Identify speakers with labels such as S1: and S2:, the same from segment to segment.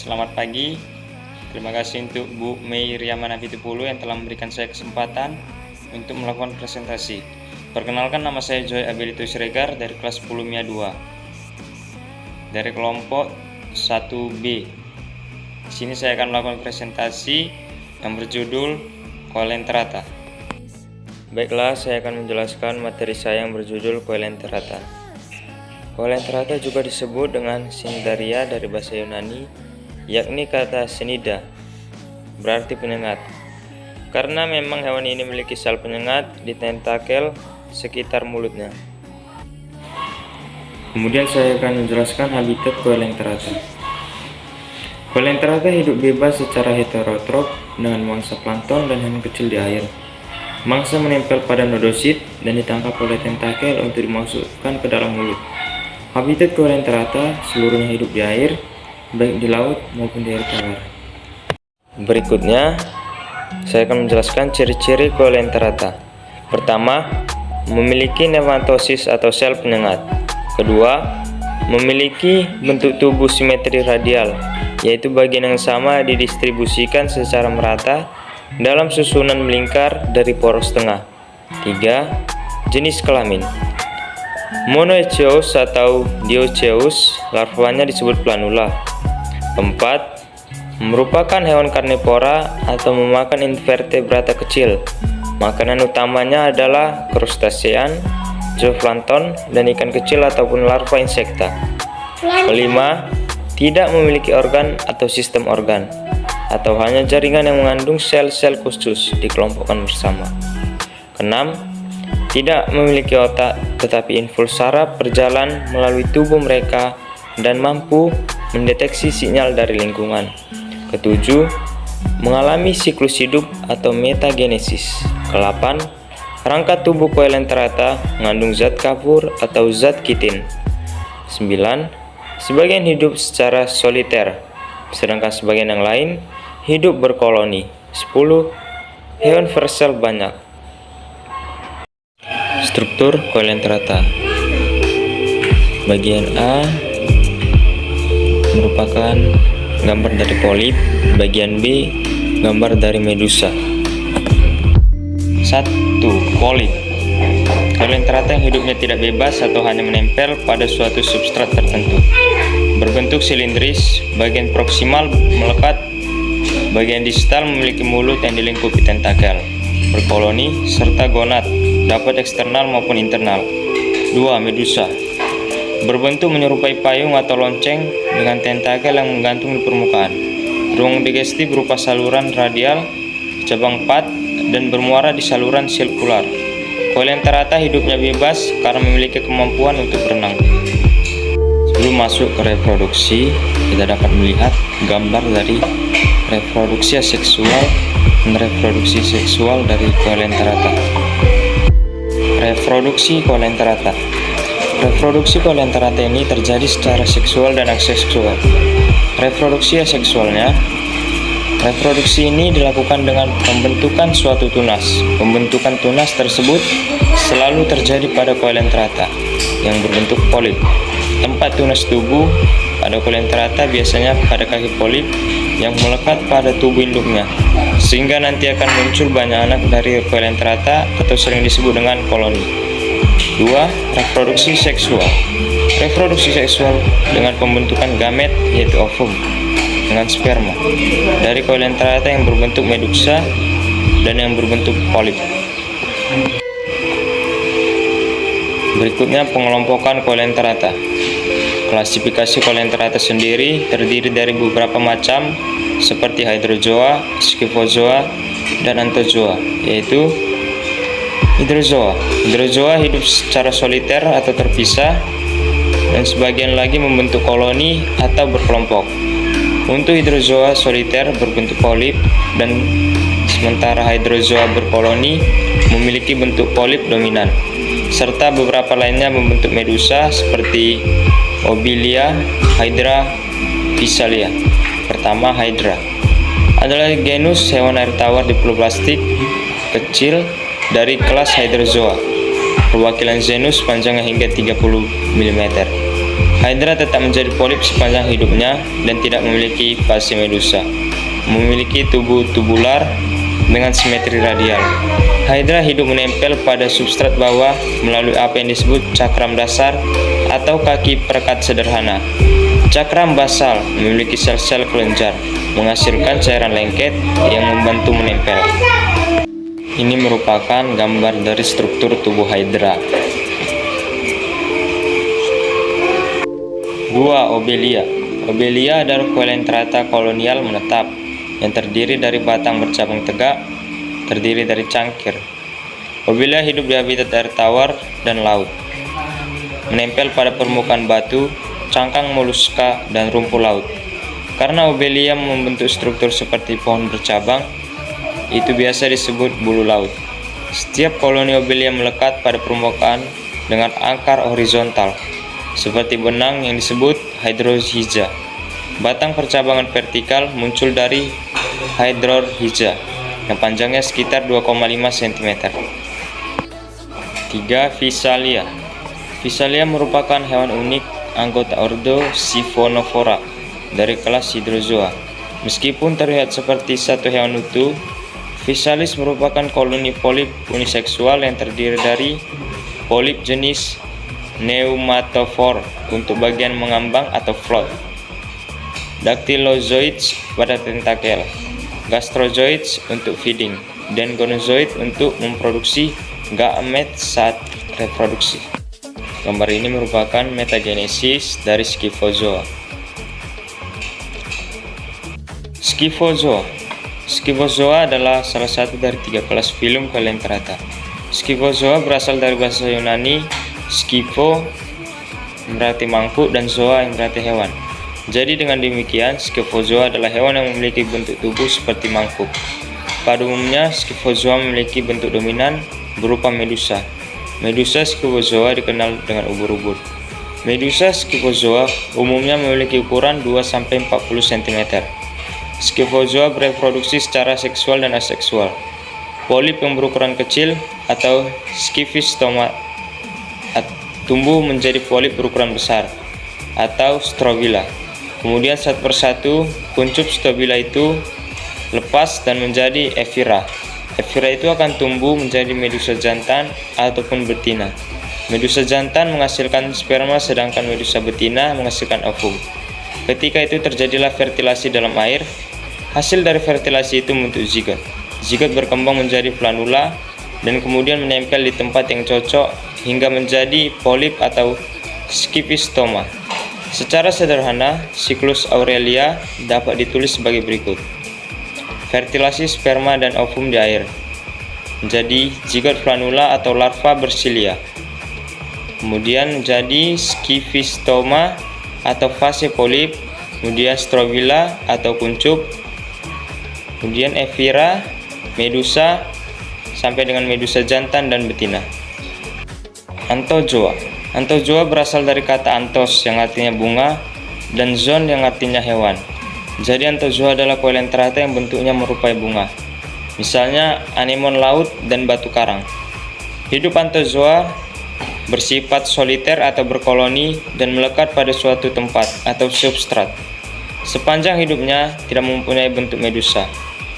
S1: Selamat pagi. Terima kasih untuk Bu Mei Riyamana Fitupulu yang telah memberikan saya kesempatan untuk melakukan presentasi. Perkenalkan, nama saya Joy Abilitus Siregar dari kelas 10 MIA 2 dari kelompok 1B. Di sini saya akan melakukan presentasi yang berjudul Coelenterata. Baiklah, saya akan menjelaskan materi saya yang berjudul Coelenterata. Coelenterata juga disebut dengan Cnidaria dari bahasa Yunani, yakni kata cnida, berarti penyengat. Karena memang hewan ini memiliki sel penyengat di tentakel sekitar mulutnya. Kemudian saya akan menjelaskan habitat Coelenterata. Coelenterata hidup bebas secara heterotrof dengan mangsa plankton dan hewan kecil di air. Mangsa menempel pada nodosit dan ditangkap oleh tentakel untuk dimasukkan ke dalam mulut. Habitat Coelenterata seluruhnya hidup di air, baik di laut maupun di air tawar. Berikutnya, saya akan menjelaskan ciri-ciri Coelenterata. Pertama, memiliki nematosis atau sel penyengat. Kedua, memiliki bentuk tubuh simetri radial, yaitu bagian yang sama didistribusikan secara merata dalam susunan melingkar dari poros tengah. Tiga, jenis kelamin. Monoechios atau Dioecious, larvanya disebut planula. Keempat, merupakan hewan karnivora atau memakan invertebrata kecil. Makanan utamanya adalah krustacean, zooplankton, dan ikan kecil ataupun larva insekta. Kelima, tidak memiliki organ atau sistem organ, atau hanya jaringan yang mengandung sel-sel khusus dikelompokkan bersama. Keenam, tidak memiliki otak, tetapi impuls saraf berjalan melalui tubuh mereka dan mampu mendeteksi sinyal dari lingkungan. Ketujuh, mengalami siklus hidup atau metagenesis. Kedelapan, rangka tubuh Coelenterata mengandung zat kapur atau zat kitin. 9, sebagian hidup secara soliter, sedangkan sebagian yang lain hidup berkoloni. 10, hewan bersel banyak. Struktur Coelenterata. Bagian A merupakan gambar dari polip, bagian B gambar dari medusa. 1. Polip. Coelenterata yang hidupnya tidak bebas atau hanya menempel pada suatu substrat tertentu. Berbentuk silindris, bagian proksimal melekat, bagian distal memiliki mulut yang dilingkupi tentakel. Berkoloni serta gonad, dapat eksternal maupun internal. 2. Medusa. Berbentuk menyerupai payung atau lonceng dengan tentakel yang menggantung di permukaan. Ruang digesti berupa saluran radial, cabang 4, dan bermuara di saluran sirkular. Coelenterata hidupnya bebas karena memiliki kemampuan untuk berenang. Sebelum masuk ke reproduksi, kita dapat melihat gambar dari reproduksi aseksual dan reproduksi seksual dari Coelenterata. Reproduksi Coelenterata. Reproduksi Coelenterata ini terjadi secara seksual dan aseksual. Reproduksi aseksualnya, reproduksi ini dilakukan dengan pembentukan suatu tunas. Pembentukan tunas tersebut selalu terjadi pada Coelenterata yang berbentuk polip. Tempat tunas tubuh pada Coelenterata biasanya pada kaki polip yang melekat pada tubuh induknya, sehingga nanti akan muncul banyak anak dari Coelenterata atau sering disebut dengan koloni. 2. Reproduksi seksual. Reproduksi seksual dengan pembentukan gamet, yaitu ovum dengan sperma dari Coelenterata yang berbentuk medusa dan yang berbentuk polip. Berikutnya pengelompokan Coelenterata. Klasifikasi Coelenterata sendiri terdiri dari beberapa macam seperti hydrozoa, scyphozoa, dan anthozoa, yaitu hydrozoa. Hydrozoa hidup secara soliter atau terpisah, dan sebagian lagi membentuk koloni atau berkelompok. Untuk hydrozoa soliter berbentuk polip, dan sementara hydrozoa berkoloni memiliki bentuk polip dominan, serta beberapa lainnya membentuk medusa seperti Obelia, Hydra, Physalia. Pertama, Hydra adalah genus hewan air tawar diploplastik kecil dari kelas Hydrozoa. Perwakilan genus panjangnya hingga 30 mm. Hydra tetap menjadi polip sepanjang hidupnya dan tidak memiliki fase medusa. Memiliki tubuh tubular dengan simetri radial. Hydra hidup menempel pada substrat bawah melalui apa yang disebut cakram dasar atau kaki perekat sederhana. Cakram basal memiliki sel-sel kelenjar, menghasilkan cairan lengket yang membantu menempel. Ini merupakan gambar dari struktur tubuh Hydra. 2. Obelia. Obelia adalah coelenterata kolonial menetap yang terdiri dari batang bercabang tegak, terdiri dari cangkir. Obelia hidup di habitat air tawar dan laut. Menempel pada permukaan batu, cangkang moluska, dan rumput laut. Karena Obelia membentuk struktur seperti pohon bercabang, itu biasa disebut bulu laut. Setiap koloni Obelia melekat pada permukaan dengan akar horizontal, seperti benang yang disebut hydrorhiza. Batang percabangan vertikal muncul dari hydrorhiza yang panjangnya sekitar 2,5 cm. 3. Physalia. Physalia merupakan hewan unik anggota ordo Siphonophora dari kelas Hydrozoa. Meskipun terlihat seperti satu hewan utuh, Physalis merupakan koloni polip uniseksual yang terdiri dari polip jenis Pneumatophore untuk bagian mengambang atau float, Dactylozoids pada tentakel, Gastrozoids untuk feeding, dan Gonozoid untuk memproduksi gamet saat reproduksi. Gambar ini merupakan metagenesis dari Scyphozoa. Scyphozoa. Scyphozoa adalah salah satu dari 3 kelas filum coelenterata. Scyphozoa berasal dari bahasa Yunani Scypho berarti mangkuk dan zoa yang berarti hewan. Jadi dengan demikian, Scyphozoa adalah hewan yang memiliki bentuk tubuh seperti mangkuk. Pada umumnya, Scyphozoa memiliki bentuk dominan berupa medusa. Medusa Scyphozoa dikenal dengan ubur-ubur. Medusa Scyphozoa umumnya memiliki ukuran 2-40 cm. Scyphozoa bereproduksi secara seksual dan aseksual. Polip yang berukuran kecil atau Scyphistoma tumbuh menjadi polip berukuran besar atau strobila. Kemudian satu persatu kuncup strobila itu lepas dan menjadi evira. Evira itu akan tumbuh menjadi medusa jantan ataupun betina. Medusa jantan menghasilkan sperma sedangkan medusa betina menghasilkan ovum. Ketika itu terjadilah fertilasi dalam air. Hasil dari fertilasi itu membentuk zigot. Zigot berkembang menjadi planula dan kemudian menempel di tempat yang cocok hingga menjadi polip atau Scyphistoma. Secara sederhana, siklus Aurelia dapat ditulis sebagai berikut. Fertilasi sperma dan ovum di air menjadi zigot planula atau larva bersilia. Kemudian menjadi Scyphistoma atau fase polip, kemudian strobila atau kuncup, kemudian evira, medusa, sampai dengan medusa jantan dan betina. Anthozoa. Anthozoa berasal dari kata anthos yang artinya bunga dan zoon yang artinya hewan. Jadi anthozoa adalah coelenterata yang bentuknya merupai bunga. Misalnya anemon laut dan batu karang. Hidup anthozoa bersifat soliter atau berkoloni dan melekat pada suatu tempat atau substrat. Sepanjang hidupnya tidak mempunyai bentuk medusa.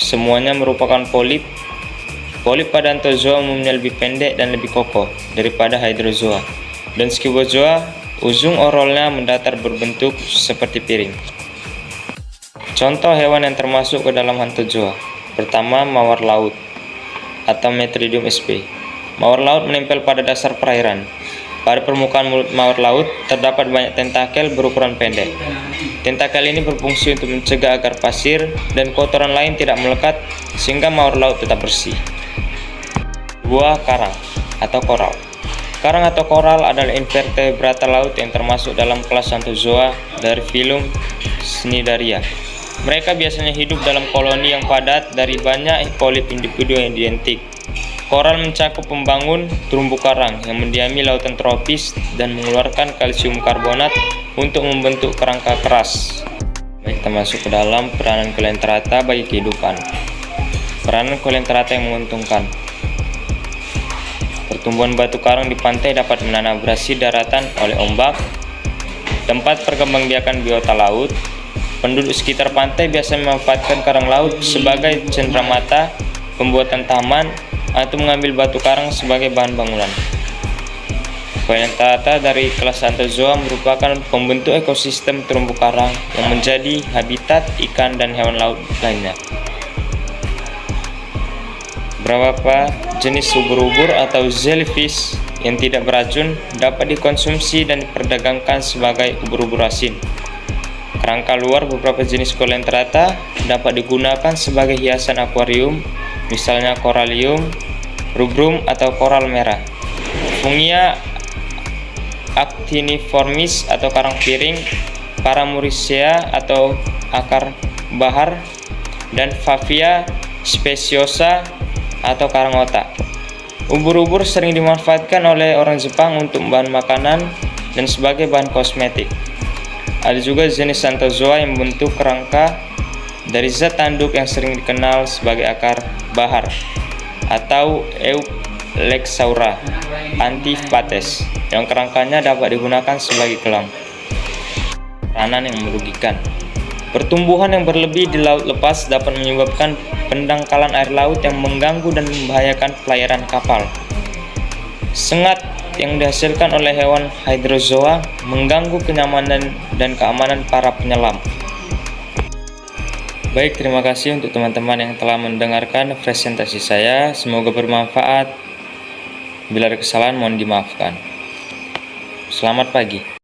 S1: Semuanya merupakan polip. Polip pada anthozoa umumnya lebih pendek dan lebih kokoh daripada hydrozoa. Dan Scyphozoa, ujung oralnya mendatar berbentuk seperti piring. Contoh hewan yang termasuk ke dalam anthozoa. Pertama, mawar laut atau Metridium sp. Mawar laut menempel pada dasar perairan. Pada permukaan mulut mawar laut terdapat banyak tentakel berukuran pendek. Tentakel ini berfungsi untuk mencegah agar pasir dan kotoran lain tidak melekat sehingga mawar laut tetap bersih. Buah karang atau koral. Karang atau koral adalah invertebrata laut yang termasuk dalam kelas Anthozoa dari filum Cnidaria. Mereka biasanya hidup dalam koloni yang padat dari banyak polip individu yang identik. Koral mencakup pembangun terumbu karang yang mendiami lautan tropis dan mengeluarkan kalsium karbonat untuk membentuk kerangka keras. Kita masuk ke dalam peranan coelenterata bagi kehidupan. Peranan coelenterata yang menguntungkan. Pertumbuhan batu karang di pantai dapat menanabrasi daratan oleh ombak. tempat perkembangbiakan biota laut. Penduduk sekitar pantai biasa memanfaatkan karang laut sebagai cenderamata, pembuatan taman, atau mengambil batu karang sebagai bahan bangunan. Biota dari kelas Anthozoa merupakan pembentuk ekosistem terumbu karang yang menjadi habitat ikan dan hewan laut lainnya. Beberapa jenis ubur-ubur atau jellyfish yang tidak beracun dapat dikonsumsi dan diperdagangkan sebagai ubur-ubur asin. Kerangka luar beberapa jenis colelenterata dapat digunakan sebagai hiasan akuarium, misalnya koralium, rubrum, atau koral merah. Fungia actiniformis atau karang piring, Paramuricea atau akar bahar, dan Favia speciosa atau karang otak. Ubur-ubur sering dimanfaatkan oleh orang Jepang untuk bahan makanan dan sebagai bahan kosmetik. Ada juga jenis Anthozoa yang membentuk kerangka dari zat tanduk yang sering dikenal sebagai akar bahar atau Eulexaura antiphates, yang kerangkanya dapat digunakan sebagai gelang. Peranan yang merugikan. Pertumbuhan yang berlebih di laut lepas dapat menyebabkan pendangkalan air laut yang mengganggu dan membahayakan pelayaran kapal. Sengat yang dihasilkan oleh hewan hydrozoa mengganggu kenyamanan dan keamanan para penyelam. Baik, terima kasih untuk teman-teman yang telah mendengarkan presentasi saya. Semoga bermanfaat. Bila ada kesalahan mohon dimaafkan. Selamat pagi.